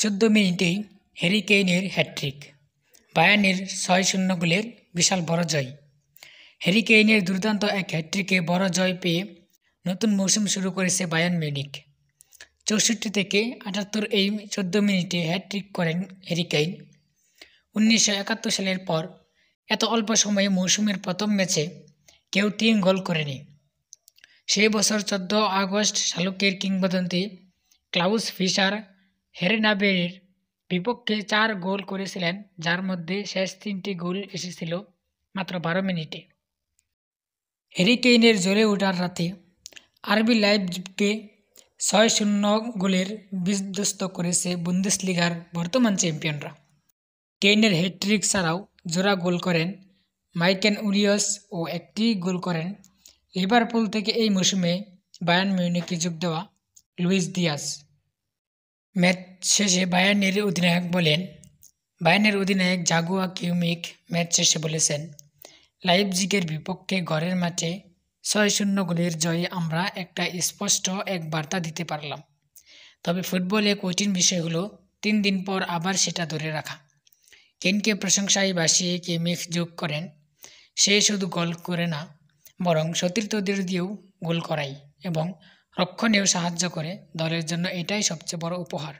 14 মিনিটেই হ্যারি কেইনের হ্যাটট্রিক, বায়ার্নের 6-0 গোলের বিশাল বড় জয়। হ্যারি কেইনের দুর্দান্ত এক হ্যাটট্রিকে বড় জয় পেয়ে নতুন মৌসুম শুরু করেছে বায়ার্ন মিউনিখ। 64 থেকে 78 এই 14 মিনিটে হ্যাটট্রিক করেন হ্যারি কেইন। 1971 সালের পর এত অল্প সময়ে মৌসুমের প্রথম ম্যাচে কেউ 3 গোল করেনি। সেই বছর 14 আগস্ট শালকের কিংবদন্তি ক্লাউস ফিশার হেরেনাবের বিপক্ষে 4 গোল করেছিলেন, যার মধ্যে শেষ 3টি গোল এসেছিল মাত্র 12 মিনিটে। হ্যারি কেইনের জ্বলে ওঠার রাতে আরবি লাইপজিগকে 6-0 গোলের বিধ্বস্ত করেছে বুন্দেসলিগার বর্তমান চ্যাম্পিয়নরা। কেইনের হ্যাটট্রিক ছাড়াও জোড়া গোল করেন মাইকেল উলিয়স ও একটি গোল করেন লিভারপুল থেকে এই মৌসুমে বায়ার্ন মিউনিখে যোগ দেওয়া লুইস দিয়াজ। ম্যাচ শেষে বায়ার্নের অধিনায়ক জাগুয়া কিউমিখ ম্যাচ শেষে বলেছেন, লাইপজিগের বিপক্ষে ঘরের মাঠে 6-0 গোলের জয়ে আমরা একটা স্পষ্ট এক বার্তা দিতে পারলাম। তবে ফুটবলে কঠিন বিষয় হলো 3 দিন পর আবার সেটা ধরে রাখা। কেইনকে প্রশংসায় ভাসিয়ে কিউমিখ যোগ করেন, সে শুধু গোল করে না, বরং সতীর্থদের দিয়েও গোল করায় এবং রক্ষণেও সাহায্য করে। দলের জন্য এটাই সবচেয়ে বড় উপহার।